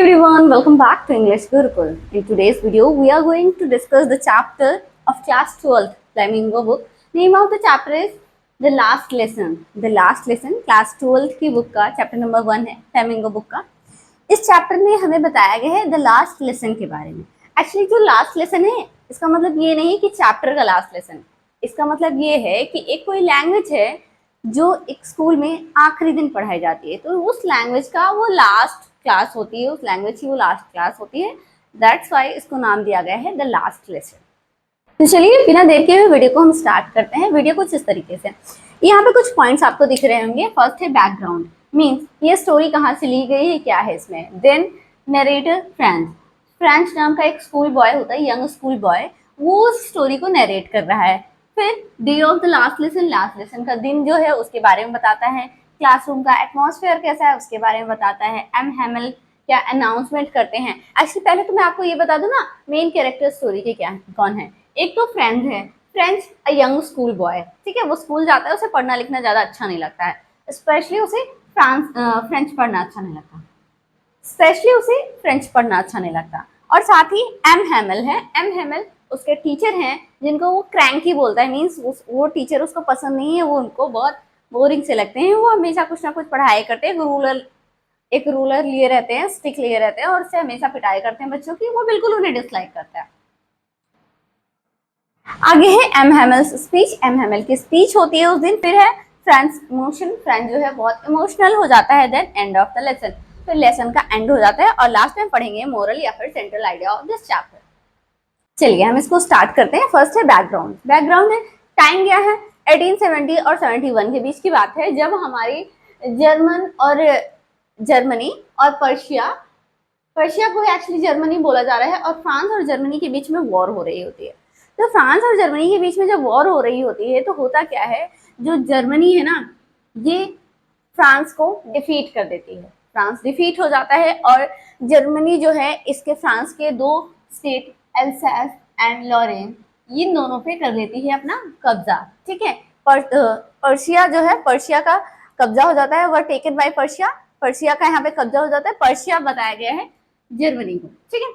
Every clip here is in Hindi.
everyone, welcome back to English Gurukul. In today's video, we are going to discuss the chapter of class 12 Flamingo book. Name of the chapter is The Last Lesson. The Last Lesson class 12 की book का chapter number 1 है Flamingo book का. इस chapter में हमें बताया गया है the last lesson के बारे में. Actually जो last lesson है इसका मतलब ये नहीं कि chapter का last lesson. इसका मतलब ये है कि एक कोई लैंग्वेज है जो एक स्कूल में आखिरी दिन पढ़ाई जाती है, तो उस लैंग्वेज का वो लास्ट क्लास होती है, उस लैंग्वेज की वो लास्ट क्लास होती है. दैट्स वाई इसको नाम दिया गया है द लास्ट लेसन. तो चलिए बिना देर के हुए वीडियो को हम स्टार्ट करते हैं. वीडियो कुछ इस तरीके से, यहाँ पे कुछ पॉइंट्स आपको दिख रहे होंगे. फर्स्ट है बैकग्राउंड, मीन्स ये स्टोरी कहाँ से ली गई है, क्या है इसमें. Then narrator French. फ्रेंच नाम का एक स्कूल बॉय होता है, यंग स्कूल बॉय, वो उस स्टोरी को नरेट कर रहा है. फिर day of the last lesson का दिन जो है उसके बारे में बताता है. क्लासरूम का एटमॉस्फेयर कैसा है उसके बारे में बताता है. एम हैमिल क्या अनाउंसमेंट करते हैं. एक्चुअली पहले तो मैं आपको ये बता दूं ना, मेन कैरेक्टर स्टोरी के क्या कौन है. एक तो फ्रेंच है, French a young school boy, ठीक है. वो स्कूल जाता है, उसे पढ़ना लिखना ज्यादा अच्छा नहीं लगता है, स्पेशली उसे फ्रेंच पढ़ना अच्छा नहीं लगता, स्पेशली उसे फ्रेंच पढ़ना अच्छा नहीं लगता. और साथ ही एम हैमिल है. एम हैमिल उसके टीचर हैं जिनको वो क्रैंकी बोलता है, मीन्स वो टीचर उसको पसंद नहीं है, वो उनको बहुत बोरिंग से लगते हैं. वो हमेशा कुछ ना कुछ पढ़ाई करते हैं, एक रूलर लिए रहते हैं, स्टिक लिए रहते हैं और उससे हमेशा पिटाई करते हैं बच्चों की. वो बिल्कुल उन्हें डिसलाइक करता है. आगे है एम हैमिल स्पीच. एम हैमिल की स्पीच होती है उस दिन. फिर है फ्रेंच इमोशन. फ्रेंच जो है बहुत इमोशनल हो जाता है. Then end of the lesson, फिर लेसन का एंड हो जाता है. और लास्ट में पढ़ेंगे मोरल या फिर central idea of this chapter. चलिए हम इसको स्टार्ट करते हैं. फर्स्ट है बैकग्राउंड. बैकग्राउंड है, टाइम क्या है, 1870 और 71 के बीच की बात है, जब हमारी जर्मनी और पर्शिया को एक्चुअली जर्मनी बोला जा रहा है, और फ्रांस और जर्मनी के बीच में वॉर हो रही होती है. तो फ्रांस और जर्मनी के बीच में जब वॉर हो रही होती है तो होता क्या है, जो जर्मनी है ना, ये फ्रांस को डिफीट कर देती है. फ्रांस डिफीट हो जाता है और जर्मनी जो है इसके फ्रांस के दो स्टेट एल्सास एंड लॉरेन, इन दोनों पे कर लेती है अपना कब्जा, ठीक है. पर्शिया जो है, पर्शिया का कब्जा हो जाता है, वह टेकन बाय पर्शिया. पर्शिया का यहाँ पे कब्जा हो जाता है. पर्शिया बताया गया है जर्मनी को, ठीक है.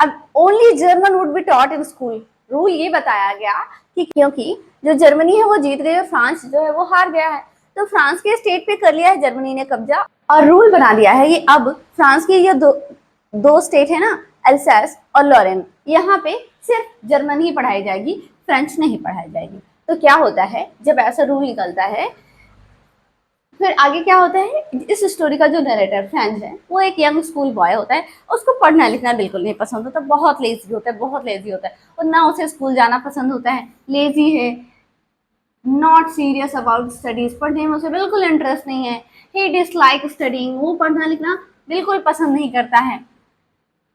अब only German would be taught in school. Rule ये बताया गया कि क्योंकि जो जर्मनी है वो जीत गई और फ्रांस जो है वो हार गया है, तो फ्रांस के स्टेट पे कर लिया है जर्मनी ने कब्जा. और रूल बना दिया है ये, अब फ्रांस के ये दो स्टेट है ना, एल्सास और लॉरेन, यहाँ पे सिर्फ जर्मन ही पढ़ाई जाएगी, फ्रेंच नहीं पढ़ाई जाएगी. तो क्या होता है जब ऐसा रूल निकलता है, फिर आगे क्या होता है, इस स्टोरी का जो नरेटर फ्रेंच है वो एक यंग स्कूल बॉय होता है. उसको पढ़ना लिखना बिल्कुल नहीं पसंद होता, बहुत लेजी होता है, बहुत लेजी होता है, और ना उसे स्कूल जाना पसंद होता है. लेजी है, नॉट सीरियस अबाउट स्टडीज, पढ़ने में उसे बिल्कुल इंटरेस्ट नहीं है. ही डिसलाइक स्टडिंग, वो पढ़ना लिखना बिल्कुल पसंद नहीं करता है.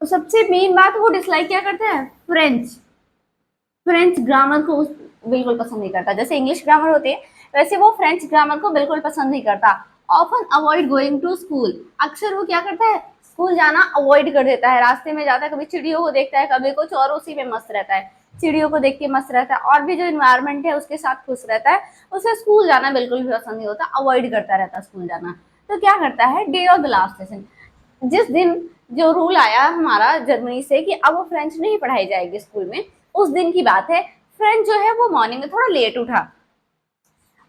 तो सबसे मेन बात, वो डिसलाइक क्या करता है, फ्रेंच ग्रामर को बिल्कुल पसंद नहीं करता. जैसे इंग्लिश ग्रामर होती है वैसे वो फ्रेंच ग्रामर को बिल्कुल पसंद नहीं करता. Often avoid going to school, अक्सर वो क्या करता है, स्कूल जाना अवॉइड कर देता है. रास्ते में जाता है, कभी चिड़ियों को देखता है, कभी कुछ, और उसी में मस्त रहता है. चिड़ियों को देख के मस्त रहता है, और भी जो इन्वायरमेंट है उसके साथ खुश रहता है. उसे स्कूल जाना बिल्कुल भी पसंद नहीं होता, अवॉइड करता रहता है स्कूल जाना. तो क्या करता है, day of the last lesson, जिस दिन जो रूल आया हमारा जर्मनी से कि अब वो फ्रेंच नहीं पढ़ाई जाएगी स्कूल में, उस दिन की बात है. फ्रेंच जो है वो मॉर्निंग में थोड़ा लेट उठा,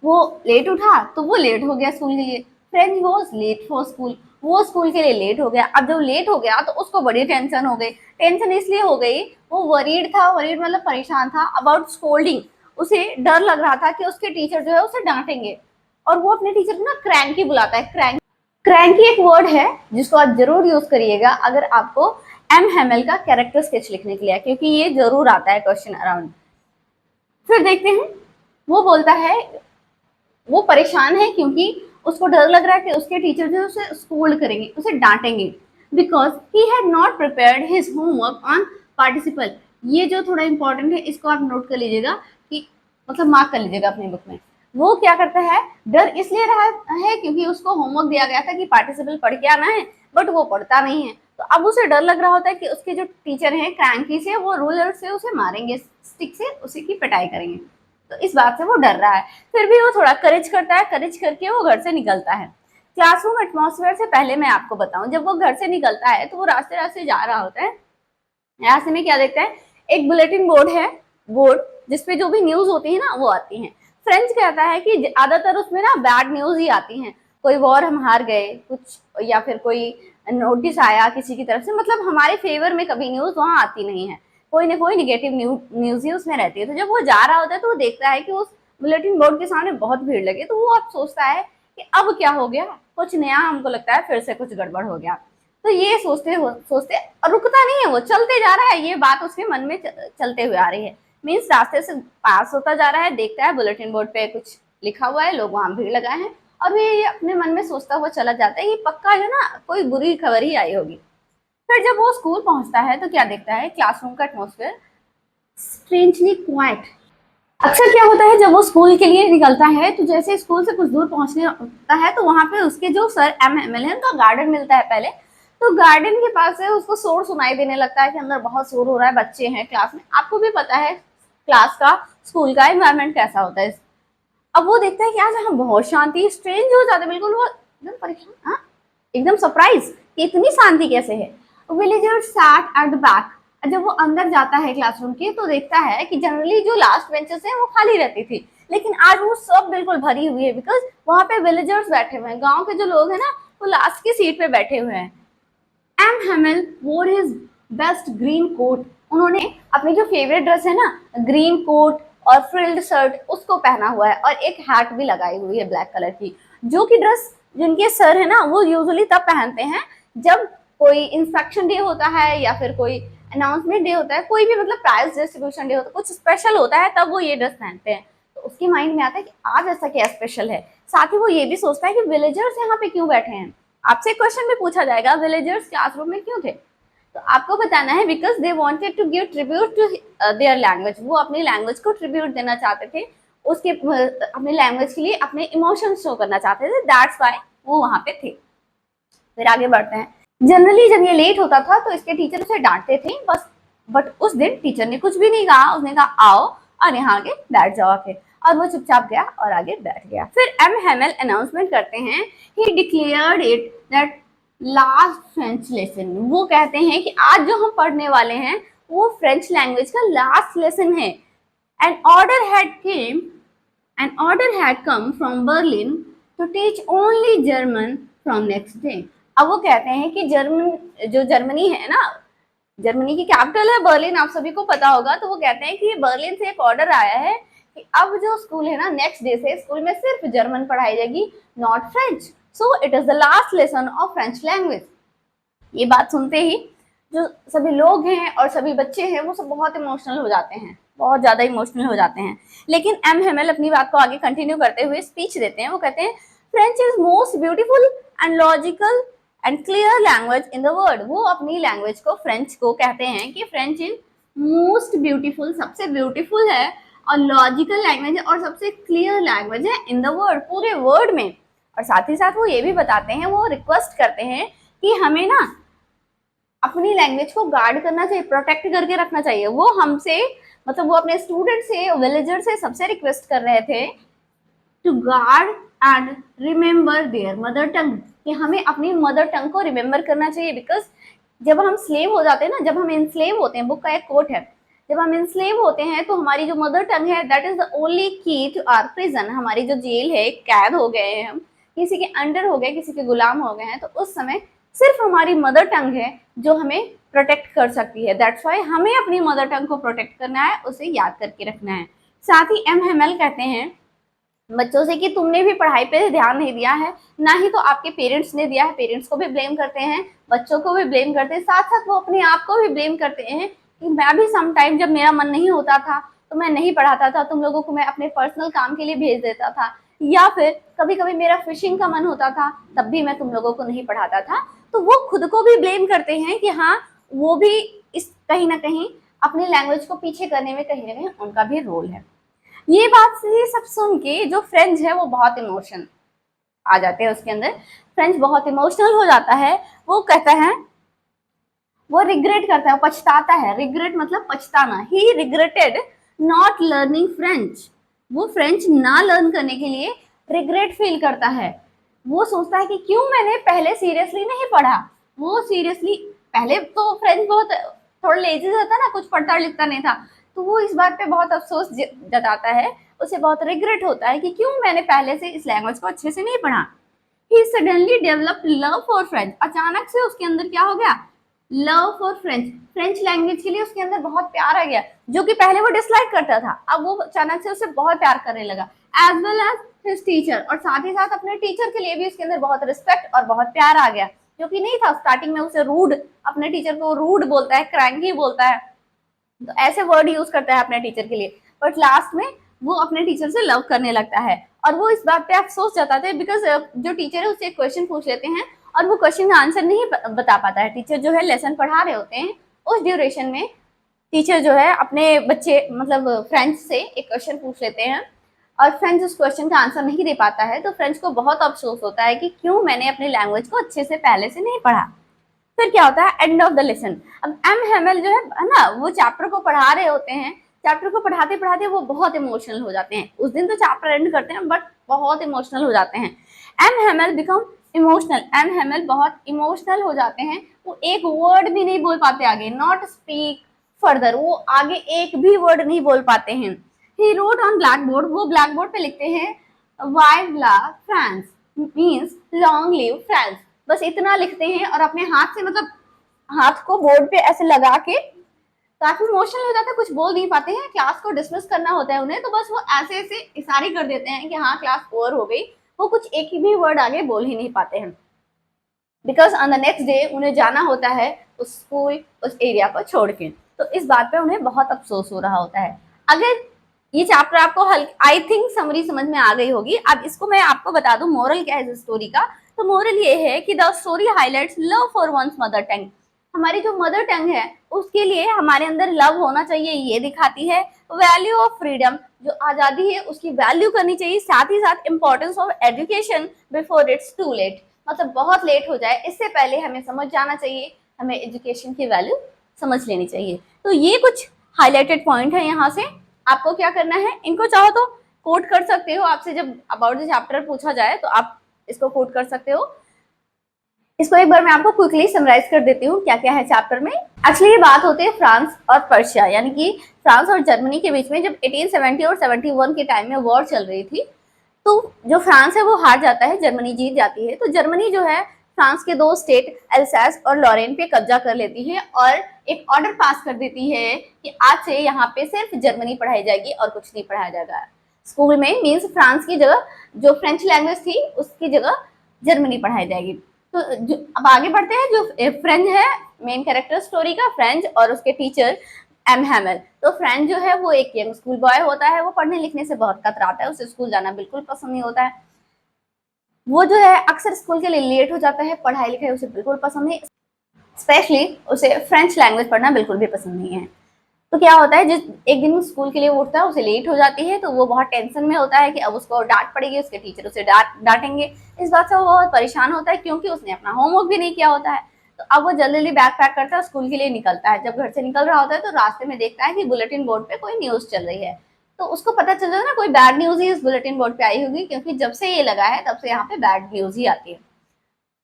तो वो लेट हो गया स्कूल के लिए. French was late for school, वो स्कूल के लिए लेट हो गया. अब जब लेट हो गया तो उसको बड़ी टेंशन हो गई. टेंशन इसलिए हो गई, वो वरीड था, वरीड मतलब परेशान था, अबाउट स्कोल्डिंग. उसे डर लग रहा था कि उसके टीचर जो है उसे डांटेंगे, और वो अपने टीचर को ना क्रैंकी बुलाता है. क्रैंकी एक वर्ड है जिसको आप जरूर यूज करिएगा अगर आपको एम हैमिल का कैरेक्टर स्केच लिखने के लिए, क्योंकि ये जरूर आता है क्वेश्चन अराउंड. फिर देखते हैं, वो बोलता है वो परेशान है क्योंकि उसको डर लग रहा है कि उसके टीचर जो उसे स्कोल्ड करेंगे, उसे डांटेंगे, because he had not prepared his homework on participle. ये जो थोड़ा इंपॉर्टेंट है, इसको आप नोट कर लीजिएगा, कि मतलब मार्क कर लीजिएगा अपनी बुक में. वो क्या करता है, डर इसलिए रहा है क्योंकि उसको होमवर्क दिया गया था कि पार्टिसिपल पढ़ के आना है, बट वो पढ़ता नहीं है. तो अब उसे डर लग रहा होता है कि उसके जो टीचर हैं क्रैंकी से, वो रूलर से उसे मारेंगे, स्टिक से उसी की पिटाई करेंगे. तो इस बात से वो डर रहा है. फिर भी वो थोड़ा करेज करता है, करेज करके वो घर से निकलता है. क्लासरूम एटमॉस्फेयर से पहले मैं आपको बताऊं, जब वो घर से निकलता है तो वो रास्ते रास्ते जा रहा होता है, रास्ते में क्या देखता है, एक बुलेटिन बोर्ड है, बोर्ड जिसपे जो भी न्यूज होती है ना वो आती है। फ्रेंच कहता है कि ज्यादातर उसमें ना बैड न्यूज ही आती हैं, कोई वॉर हम हार गए कुछ, या फिर कोई नोटिस आया किसी की तरफ से, मतलब हमारे फेवर में कभी न्यूज वहां आती नहीं है, कोई ना कोई निगेटिव न्यूज ही उसमें रहती है। तो जब वो जा रहा होता है तो वो देखता है कि उस बुलेटिन बोर्ड के सामने बहुत भीड़ लगी, तो वो अब सोचता है कि अब क्या हो गया, कुछ नया, हमको लगता है फिर से कुछ गड़बड़ हो गया। तो ये सोचते और रुकता नहीं है, वो चलते जा रहा है, ये बात उसके मन में चलते हुए आ रही है। मीन्स रास्ते से पास होता जा रहा है, देखता है बुलेटिन बोर्ड पे कुछ लिखा हुआ है, लोग वहां भीड़ लगाए हैं, और ये अपने मन में सोचता हुआ चला जाता है, ये पक्का जो ना कोई बुरी खबर ही आई होगी। फिर जब वो स्कूल पहुंचता है तो क्या देखता है, क्लासरूम का एटमोस्फेयर स्ट्रेंजली क्वाइट। अक्सर क्या होता है जब वो स्कूल के लिए निकलता है तो जैसे स्कूल से कुछ दूर पहुंचने होता है तो वहां पे उसके जो सर ML है उनका गार्डन मिलता है पहले। तो गार्डन के पास से उसको शोर सुनाई देने लगता है कि अंदर बहुत शोर हो रहा है, बच्चे हैं क्लास में। आपको भी पता है क्लास का, स्कूल का एनवायरनमेंट कैसा होता है। अब वो देखता है कि आज यहाँ बहुत शांति, स्ट्रेंज हो जाता है बिल्कुल, वो एकदम परेशान, हाँ एकदम सरप्राइज कि इतनी शांति कैसे है। Villager sat at the back. जब वो अंदर जाता है क्लासरूम के तो देखता है कि जनरली जो लास्ट बेंचेस हैं वो खाली रहती थी, लेकिन आज वो सब बिल्कुल भरी हुई है, बिकॉज वहां पे विलेजर्स बैठे हुए हैं, गांव के जो लोग हैं ना वो लास्ट की सीट पे बैठे हुए हैं। M. Hamel wore his best green coat. उन्होंने अपनी जो फेवरेट ड्रेस है ना, ग्रीन कोट और फ्रिल्ड शर्ट, उसको पहना हुआ है और एक हैट भी लगाई हुई है ब्लैक कलर की, जो कि ड्रेस जिनके सर है ना वो यूजुअली तब पहनते हैं जब कोई इंस्पेक्शन डे होता है या फिर कोई अनाउंसमेंट डे होता है, कोई भी मतलब प्राइज डिस्ट्रीब्यूशन डे होता है, कुछ स्पेशल होता है, तब वो ये ड्रेस पहनते हैं। तो उसके माइंड में आता है कि आज ऐसा क्या स्पेशल है। साथ ही वो ये भी सोचता है कि विलेजर्स यहाँ पे क्यों बैठे हैं। आपसे क्वेश्चन भी पूछा जाएगा विलेजर्स क्लासरूम में क्यों थे, तो आपको बताना है because they wanted to give tribute to their language. वो अपनी लैंग्वेज को ट्रिब्यूट देना चाहते थे, उसके अपनी लैंग्वेज के लिए अपने इमोशंस शो करना चाहते थे, दैट्स व्हाई वो वहां पे थे। फिर आगे बढ़ते हैं। जनरली जब ये लेट होता था तो इसके टीचर उसे डांटते थे बस, बट उस दिन टीचर ने कुछ भी नहीं कहा, उसने कहा आओ और यहाँ आगे बैठ जाओ आके, और वो चुपचाप गया और आगे बैठ गया। फिर M. Hamel अनाउंसमेंट करते हैं, ही declared it that last French lesson. वो कहते हैं कि आज जो हम पढ़ने वाले हैं वो फ्रेंच लैंग्वेज का लास्ट लेसन है। An order had came an order had come from Berlin to teach only German from next day. अब वो कहते हैं कि जर्मनी है ना, जर्मनी की कैपिटल है बर्लिन, आप सभी को पता होगा। तो वो कहते हैं कि बर्लिन से एक ऑर्डर आया है कि अब जो स्कूल है ना नेक्स्ट डे से स्कूल में सिर्फ जर्मन पढ़ाई जाएगी, not French. So it is the last lesson of French language. ये बात सुनते ही जो सभी लोग हैं और सभी बच्चे हैं वो सब बहुत इमोशनल हो जाते हैं, बहुत ज्यादा इमोशनल हो जाते हैं। लेकिन M. Hamel अपनी बात को आगे कंटिन्यू करते हुए स्पीच देते हैं। वो कहते हैं French is most beautiful and logical and clear language in the world. वो अपनी लैंग्वेज को, फ्रेंच को कहते हैं कि फ्रेंच इज मोस्ट ब्यूटीफुल, सबसे ब्यूटीफुल है, और लॉजिकल लैंग्वेज है और सबसे क्लियर लैंग्वेज है इन द वर्ल्ड, पूरे वर्ल्ड में। और साथ ही साथ वो ये भी बताते हैं, वो रिक्वेस्ट करते हैं कि हमें ना अपनी लैंग्वेज को गार्ड करना चाहिए, प्रोटेक्ट करके रखना चाहिए। वो हमसे, मतलब वो अपने स्टूडेंट से, विलेजर से सबसे रिक्वेस्ट कर रहे थे to guard and remember their mother tongue, कि हमें अपनी मदर टंग को रिमेम्बर करना चाहिए। बिकॉज जब हम स्लेव हो जाते हैं ना, जब हम इनस्लेव होते हैं, बुक का एक कोट है, जब हम इनस्लेव होते हैं तो हमारी जो मदर टंग है दैट इज द ओनली की टू आवर प्रिजन। हमारी जो जेल है, कैद हो गए हैं हम, किसी के अंडर हो गए, किसी के गुलाम हो गए हैं, तो उस समय सिर्फ हमारी मदर टंग है जो हमें प्रोटेक्ट कर सकती है। दैट्स वाई हमें अपनी मदर टंग को प्रोटेक्ट करना है, उसे याद करके रखना है। साथ ही M. Hamel कहते हैं बच्चों से कि तुमने भी पढ़ाई पे ध्यान नहीं दिया है, ना ही तो आपके पेरेंट्स ने दिया है। पेरेंट्स को भी ब्लेम करते हैं, बच्चों को भी ब्लेम करते हैं, साथ साथ वो अपने आप को भी ब्लेम करते हैं कि मैं भी सम टाइम जब मेरा मन नहीं होता था तो मैं नहीं पढ़ाता था, तुम लोगों को मैं अपने पर्सनल काम के लिए भेज देता था, या फिर कभी कभी मेरा फिशिंग का मन होता था तब भी मैं तुम लोगों को नहीं पढ़ाता था। तो वो खुद को भी ब्लेम करते हैं कि हाँ वो भी इस कहीं ना कहीं अपनी लैंग्वेज को पीछे करने में कहीं ना कहीं उनका भी रोल है। ये बात ये सब सुन के जो फ्रेंच है वो बहुत इमोशन आ जाते हैं उसके अंदर, फ्रेंच बहुत इमोशनल हो जाता है। वो कहता है, वो रिग्रेट करता है, पछताता है। रिग्रेट मतलब पछताना। ही रिग्रेटेड नॉट लर्निंग फ्रेंच। वो फ्रेंच ना लर्न करने के लिए रिग्रेट फील करता है। वो सोचता है कि क्यों मैंने पहले सीरियसली नहीं पढ़ा। वो सीरियसली पहले तो फ्रेंच बहुत थोड़ा लेजी था ना, कुछ पढ़ता लिखता नहीं था, तो वो इस बात पे बहुत अफसोस जताता है, उसे बहुत रिग्रेट होता है कि क्यों मैंने पहले से इस लैंग्वेज को अच्छे से नहीं पढ़ा। He suddenly develop love for French. अचानक से उसके अंदर क्या हो गया, love for French, French language के लिए उसके अंदर बहुत प्यार आ गया, जो कि पहले वो डिसलाइक करता था, अब वो अचानक से उसे बहुत प्यार करने लगा। As well as his teacher, और साथ ही साथ अपने टीचर के लिए भी उसके अंदर बहुत रिस्पेक्ट और बहुत प्यार आ गया, जो कि नहीं था स्टार्टिंग में। उसे रूड, अपने टीचर को रूड बोलता है, क्रैंकी बोलता है, तो ऐसे वर्ड यूज करता है अपने टीचर के लिए, बट लास्ट में वो अपने टीचर से लव करने लगता है। और वो इस बात पे अफसोस जताते हैं बिकॉज जो टीचर है उससे एक क्वेश्चन पूछ लेते हैं और वो क्वेश्चन का आंसर नहीं बता पाता है। टीचर जो है लेसन पढ़ा रहे होते हैं, उस ड्यूरेशन में टीचर जो है अपने बच्चे मतलब फ्रेंच से एक क्वेश्चन पूछ लेते हैं और फ्रेंच उस क्वेश्चन का आंसर नहीं दे पाता है, तो फ्रेंच को बहुत अफसोस होता है कि क्यों मैंने अपनी लैंग्वेज को अच्छे से पहले से नहीं पढ़ा। फिर क्या होता है, एंड ऑफ द लेसन। अब एम हेमल जो है ना, वो चैप्टर को पढ़ा रहे होते हैं, चैप्टर को पढ़ाते पढ़ाते वो बहुत इमोशनल हो जाते हैं। उस दिन तो चैप्टर एंड करते हैं बट बहुत इमोशनल हो जाते हैं। M Hemal become emotional, M Hemal बहुत इमोशनल हो जाते हैं, वो एक वर्ड भी नहीं बोल पाते आगे, नॉट स्पीक फर्दर, वो आगे एक भी वर्ड नहीं बोल पाते हैं। He wrote on blackboard, वो ब्लैक बोर्ड पे लिखते हैं वाई ब्लैक France means long live France, बस इतना लिखते हैं और अपने हाथ से मतलब हाथ को बोर्ड पे ऐसे लगा के काफी इमोशनल हो जाते हैं, कुछ बोल नहीं पाते हैं। क्लास को डिसमिस करना होता है उन्हें, तो बस वो ऐसे ऐसे इशारे कर देते हैं कि हाँ क्लास ओवर हो गई, वो कुछ एक ही भी वर्ड आगे बोल ही नहीं पाते हैं, because on the next day उन्हें जाना होता है उस स्कूल उस एरिया को छोड़ के। तो इस बात पे उन्हें बहुत अफसोस हो रहा होता है। अगर ये चैप्टर आपको आई थिंक समरी समझ में आ गई होगी। अब इसको मैं आपको बता दूं मोरल क्या है इस स्टोरी का। तो मोरल ये है कि the story highlights love for one's mother tongue. हमारी जो मदर टंग है उसके लिए हमारे अंदर लव होना चाहिए, ये दिखाती है। वैल्यू ऑफ फ्रीडम, जो आजादी है उसकी वैल्यू करनी चाहिए, साथ ही साथ importance of education before it's too late, मतलब बहुत लेट हो जाए इससे पहले हमें समझ जाना चाहिए, हमें एजुकेशन की वैल्यू समझ लेनी चाहिए। तो ये कुछ हाईलाइटेड पॉइंट है यहाँ से। आपको क्या करना है, इनको चाहो तो कोट कर सकते हो, आपसे जब अबाउट द चैप्टर पूछा जाए तो आप इसको कोट कर सकते हो। इसको एक बार मैं आपको क्विकली समराइज कर देती हूँ क्या क्या है चैप्टर में। एक्चुअली ये बात होती है फ्रांस और पर्शिया यानी कि फ्रांस और जर्मनी के बीच में, जब 1870 और 71 के टाइम में वॉर चल रही थी, तो जो फ्रांस है वो हार जाता है, जर्मनी जीत जाती है। तो जर्मनी जो है फ्रांस के दो स्टेट एल्सास और लॉरेन पे कब्जा कर लेती है और एक ऑर्डर पास कर देती है कि आज से यहाँ पे सिर्फ जर्मनी पढ़ाई जाएगी और कुछ नहीं पढ़ाया जाएगा स्कूल में। मीन्स फ्रांस की जगह जो फ्रेंच लैंग्वेज थी उसकी जगह जर्मनी पढ़ाई जाएगी। तो अब आगे बढ़ते हैं। जो फ्रेंच है मेन कैरेक्टर स्टोरी का, फ्रेंच और उसके टीचर एम हैमल। तो फ्रेंच जो है वो एक यंग स्कूल बॉय होता है, वो पढ़ने लिखने से बहुत कतराता है, उसे स्कूल जाना बिल्कुल पसंद नहीं होता है। वो जो है अक्सर स्कूल के लिए लेट हो जाता है, पढ़ाई लिखाई उसे बिल्कुल पसंद नहीं, स्पेशली उसे फ्रेंच लैंग्वेज पढ़ना बिल्कुल भी पसंद नहीं है। तो क्या होता है, जिस एक दिन स्कूल के लिए उठता है उसे लेट हो जाती है, तो वो बहुत टेंशन में होता है कि अब उसको डांट पड़ेगी, उसके टीचर उसे डांटेंगे। इस बात से वो बहुत परेशान होता है क्योंकि उसने अपना होमवर्क भी नहीं किया होता है। तो अब वो जल्दी जल्दी बैग पैक करता है, स्कूल के लिए निकलता है। जब घर से निकल रहा होता है तो रास्ते में देखता है कि बुलेटिन बोर्ड पे कोई न्यूज चल रही है। तो उसको पता चल जाता है ना कोई बैड न्यूज ही इस बुलेटिन बोर्ड पे आई होगी, क्योंकि जब से ये लगा है तब से यहाँ पे बैड न्यूज ही आती है।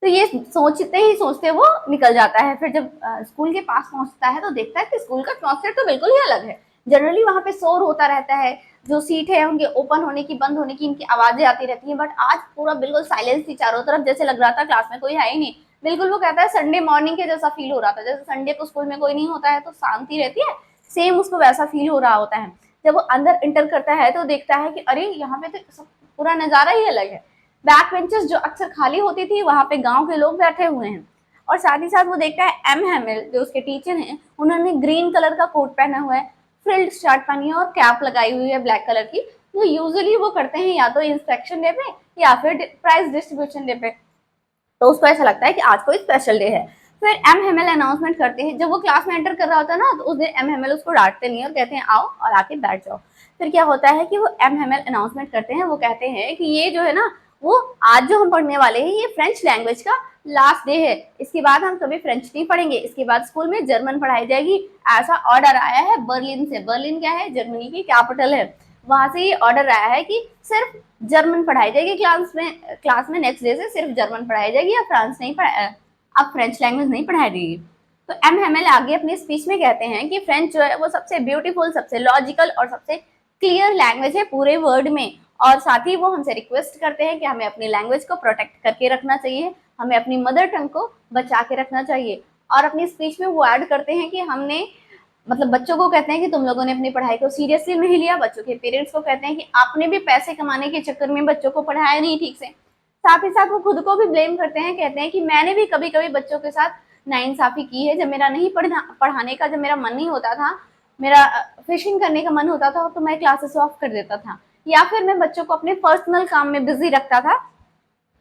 तो ये सोचते ही सोचते वो निकल जाता है। फिर जब स्कूल के पास पहुंचता है तो देखता है कि स्कूल का एटमॉस्फेयर तो बिल्कुल ही अलग है। जनरली वहां पे शोर होता रहता है, जो सीट है उनके ओपन होने की बंद होने की इनकी आवाजें आती रहती हैं, बट आज पूरा बिल्कुल साइलेंस थी चारों तरफ, जैसे लग रहा था क्लास में कोई है ही नहीं। बिल्कुल वो कहता है संडे मॉर्निंग के जैसा फील हो रहा था, जैसे संडे को स्कूल में कोई नहीं होता है तो शांति रहती है, सेम उसको वैसा फील हो रहा होता है। जब वो अंदर इंटर करता है तो देखता है कि अरे यहाँ पे तो पूरा नजारा ही अलग है। बैक बेंचेस जो अक्सर खाली होती थी वहां पे गांव के लोग बैठे हुए हैं। और साथ ही साथ वो देखता है एम हैमिल जो उसके टीचर हैं, उन्होंने ग्रीन कलर का कोट पहना हुआ है, फ्रिल्ड शर्ट पहनी है और कैप लगाई हुई है ब्लैक कलर की। जो यूजुअली वो करते हैं या तो इंस्पेक्शन डे पे या फिर प्राइज डिस्ट्रीब्यूशन डे पे। तो उसको ऐसा लगता है कि आज कोई स्पेशल डे है। फिर एम हेमल अनाउंसमेंट करते हैं। जब वो क्लास में एंटर कर रहा होता है ना, तो उस दिन एम हेमल उसको डांटते नहीं और कहते हैं आओ और आके बैठ जाओ। फिर क्या होता है कि वो एम हेमल अनाउंसमेंट करते हैं, वो कहते हैं कि ये जो है ना, वो आज जो हम पढ़ने वाले हैं ये फ्रेंच लैंग्वेज का लास्ट डे है, इसके बाद हम कभी फ्रेंच नहीं पढ़ेंगे, इसके बाद स्कूल में जर्मन पढ़ाई जाएगी। ऐसा ऑर्डर आया है बर्लिन से। बर्लिन क्या है, जर्मनी की कैपिटल है। वहां से ये ऑर्डर आया है कि सिर्फ जर्मन पढ़ाई जाएगी क्लास में नेक्स्ट डे से सिर्फ जर्मन पढ़ाई जाएगी, या फ्रांस नहीं पढ़ाई, अब फ्रेंच लैंग्वेज नहीं पढ़ाई जाएगी। तो एम हेमेल आगे अपनी स्पीच में कहते हैं कि फ्रेंच जो है वो सबसे ब्यूटीफुल, सबसे लॉजिकल और सबसे क्लियर लैंग्वेज है पूरे वर्ल्ड में, और साथ ही वो हमसे रिक्वेस्ट करते हैं कि हमें अपनी लैंग्वेज को प्रोटेक्ट करके रखना चाहिए, हमें अपनी मदर टंग को बचा के रखना चाहिए। और अपनी स्पीच में वो ऐड करते हैं कि हमने मतलब बच्चों को कहते हैं कि तुम लोगों ने अपनी पढ़ाई को सीरियसली नहीं लिया, बच्चों के पेरेंट्स को कहते हैं कि आपने भी पैसे कमाने के चक्कर में बच्चों को पढ़ाया नहीं ठीक से। साथ ही साथ वो खुद को भी ब्लेम करते हैं, कहते हैं कि मैंने भी कभी कभी बच्चों के साथ नाइंसाफी की है, जब मेरा नहीं पढ़ाने का जब मेरा मन नहीं होता था, मेरा फिशिंग करने का मन होता था तो मैं क्लासेस ऑफ कर देता था, या फिर मैं बच्चों को अपने पर्सनल काम में बिजी रखता था।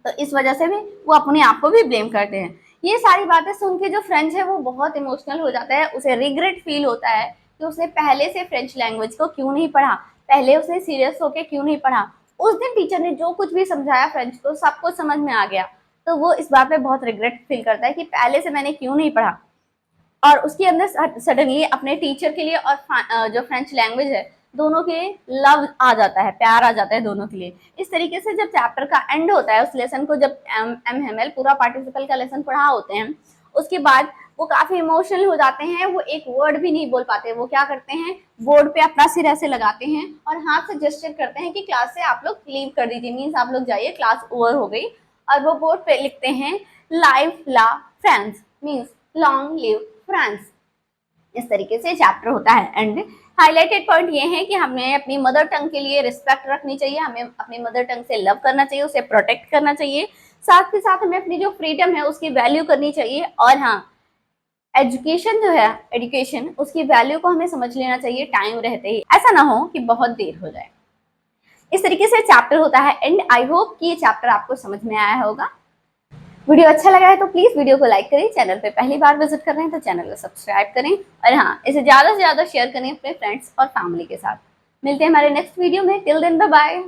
तो इस वजह से भी वो अपने आप को भी ब्लेम करते हैं। ये सारी बातें सुन के जो फ्रेंच है वो बहुत इमोशनल हो जाता है, उसे रिग्रेट फील होता है कि उसने पहले से फ्रेंच लैंग्वेज को क्यों नहीं पढ़ा, पहले उसने सीरियस होकर क्यों नहीं पढ़ा। उस दिन टीचर ने जो कुछ भी समझाया फ्रेंच को सब कुछ समझ में आ गया, तो वो इस बात पे बहुत रिग्रेट फील करता है कि पहले से मैंने क्यों नहीं पढ़ा। और उसके अंदर सडनली अपने टीचर के लिए और जो फ्रेंच लैंग्वेज है दोनों के लव आ जाता है, प्यार आ जाता है दोनों के लिए। इस तरीके से जब चैप्टर का एंड होता है, उस लेसन को जब एम हेमेल पूरा पार्टिसिपल का लेसन पढ़ा होते हैं, उसके बाद वो काफी इमोशनल हो जाते हैं, वो एक वर्ड भी नहीं बोल पाते। वो क्या करते हैं, बोर्ड पे अपना सिर ऐसे लगाते हैं और हाथ से जेस्चर करते हैं कि क्लास से आप लोग लीव कर दीजिए, मीन्स आप लोग जाइए, क्लास ओवर हो गई। और वो बोर्ड पे लिखते हैं लाइफ ला France, means long live France. इस तरीके से चैप्टर होता है एंड हाईलाइटेड पॉइंट ये है कि हमें अपनी मदर टंग के लिए रिस्पेक्ट रखनी चाहिए, हमें अपनी मदर टंग से लव करना चाहिए, उसे प्रोटेक्ट करना चाहिए। साथ ही साथ हमें अपनी जो फ्रीडम है उसकी वैल्यू करनी चाहिए। और हाँ, एजुकेशन जो है, एजुकेशन उसकी वैल्यू को हमें समझ लेना चाहिए टाइम रहते ही, ऐसा ना हो कि बहुत देर हो जाए। इस तरीके से चैप्टर होता है एंड आई होप कि ये चैप्टर आपको समझ में आया होगा। वीडियो अच्छा लगा है तो प्लीज वीडियो को लाइक करें, चैनल पे पहली बार विजिट कर रहे हैं तो चैनल को सब्सक्राइब करें, और हाँ, इसे ज्यादा से ज्यादा शेयर करें अपने फ्रेंड्स और फैमिली के साथ। मिलते हैं हमारे नेक्स्ट वीडियो में, टिल देन बाय बाय।